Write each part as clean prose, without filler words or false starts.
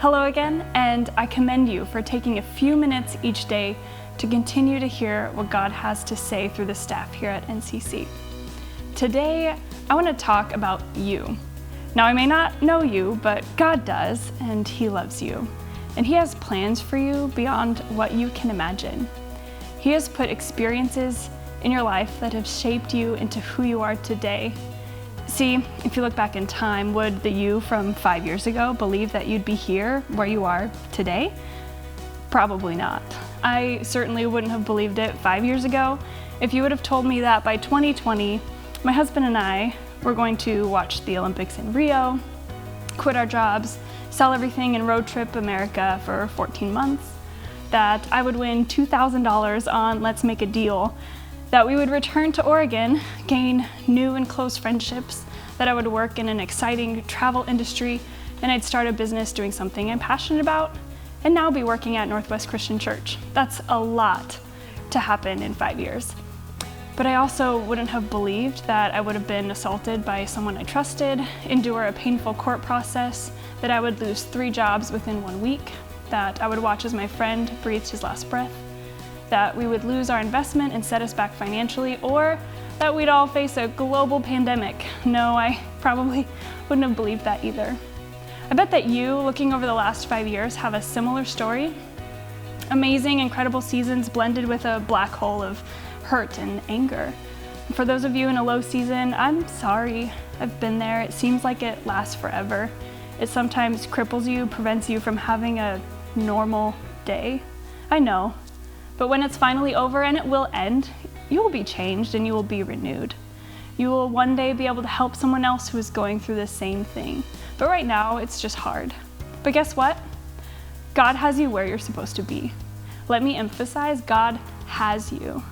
Hello again, and I commend you for taking a few minutes each day to continue to hear what God has to say through the staff here at NCC. Today, I want to talk about you. Now, I may not know you, but God does, and He loves you. And He has plans for you beyond what you can imagine. He has put experiences in your life that have shaped you into who you are today. See, if you look back in time, would the you from 5 years ago believe that you'd be here where you are today? Probably not. I certainly wouldn't have believed it 5 years ago if you would have told me that by 2020, my husband and I were going to watch the Olympics in Rio, quit our jobs, sell everything and road trip America for 14 months, that I would win $2,000 on Let's Make a Deal, that we would return to Oregon, gain new and close friendships, that I would work in an exciting travel industry, and I'd start a business doing something I'm passionate about, and now be working at Northwest Christian Church. That's a lot to happen in 5 years. But I also wouldn't have believed that I would have been assaulted by someone I trusted, endure a painful court process, that I would lose 3 jobs within 1 week, that I would watch as my friend breathed his last breath, that we would lose our investment and set us back financially, or that we'd all face a global pandemic. No, I probably wouldn't have believed that either. I bet that you, looking over the last 5 years, have a similar story. Amazing, incredible seasons blended with a black hole of hurt and anger. For those of you in a low season, I'm sorry. I've been there. It seems like it lasts forever. It sometimes cripples you, prevents you from having a normal day. I know. But when it's finally over, and it will end, you will be changed and you will be renewed. You will one day be able to help someone else who is going through the same thing. But right now, it's just hard. But guess what? God has you where you're supposed to be. Let me emphasize, God has you.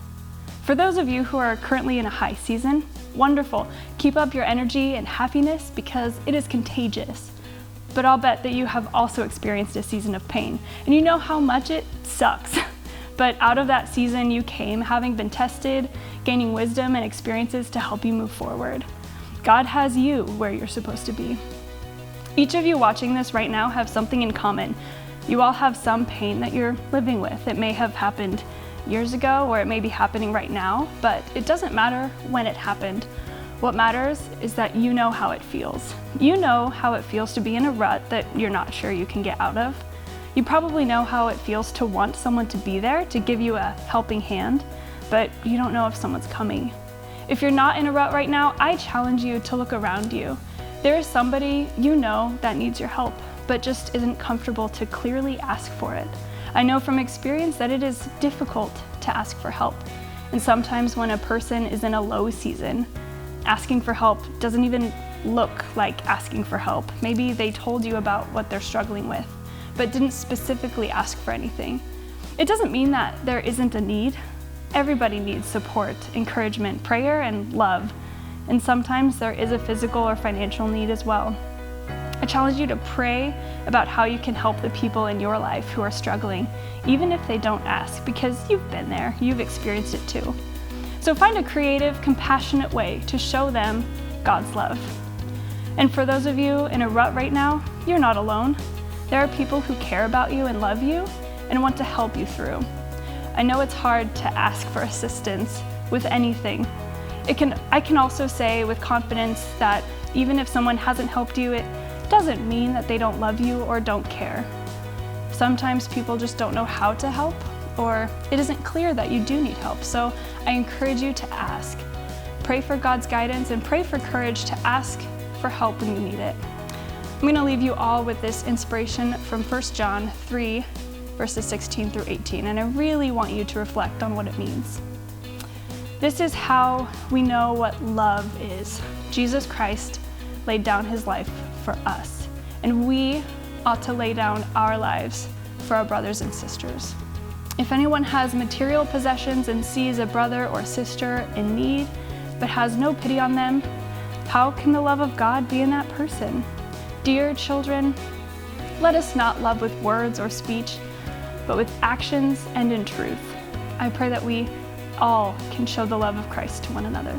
For those of you who are currently in a high season, wonderful. Keep up your energy and happiness because it is contagious. But I'll bet that you have also experienced a season of pain, and you know how much it sucks. But out of that season, you came having been tested, gaining wisdom and experiences to help you move forward. God has you where you're supposed to be. Each of you watching this right now have something in common. You all have some pain that you're living with. It may have happened years ago, or it may be happening right now, but it doesn't matter when it happened. What matters is that you know how it feels. You know how it feels to be in a rut that you're not sure you can get out of. You probably know how it feels to want someone to be there, to give you a helping hand, but you don't know if someone's coming. If you're not in a rut right now, I challenge you to look around you. There is somebody you know that needs your help, but just isn't comfortable to clearly ask for it. I know from experience that it is difficult to ask for help. And sometimes when a person is in a low season, asking for help doesn't even look like asking for help. Maybe they told you about what they're struggling with, but didn't specifically ask for anything. It doesn't mean that there isn't a need. Everybody needs support, encouragement, prayer, and love. And sometimes there is a physical or financial need as well. I challenge you to pray about how you can help the people in your life who are struggling, even if they don't ask, because you've been there, you've experienced it too. So find a creative, compassionate way to show them God's love. And for those of you in a rut right now, you're not alone. There are people who care about you and love you and want to help you through. I know it's hard to ask for assistance with anything. I can also say with confidence that even if someone hasn't helped you, it doesn't mean that they don't love you or don't care. Sometimes people just don't know how to help, or it isn't clear that you do need help. So I encourage you to ask. Pray for God's guidance and pray for courage to ask for help when you need it. I'm going to leave you all with this inspiration from 1 John 3, verses 16 through 18, and I really want you to reflect on what it means. This is how we know what love is. Jesus Christ laid down His life for us, and we ought to lay down our lives for our brothers and sisters. If anyone has material possessions and sees a brother or sister in need, but has no pity on them, how can the love of God be in that person? Dear children, let us not love with words or speech, but with actions and in truth. I pray that we all can show the love of Christ to one another.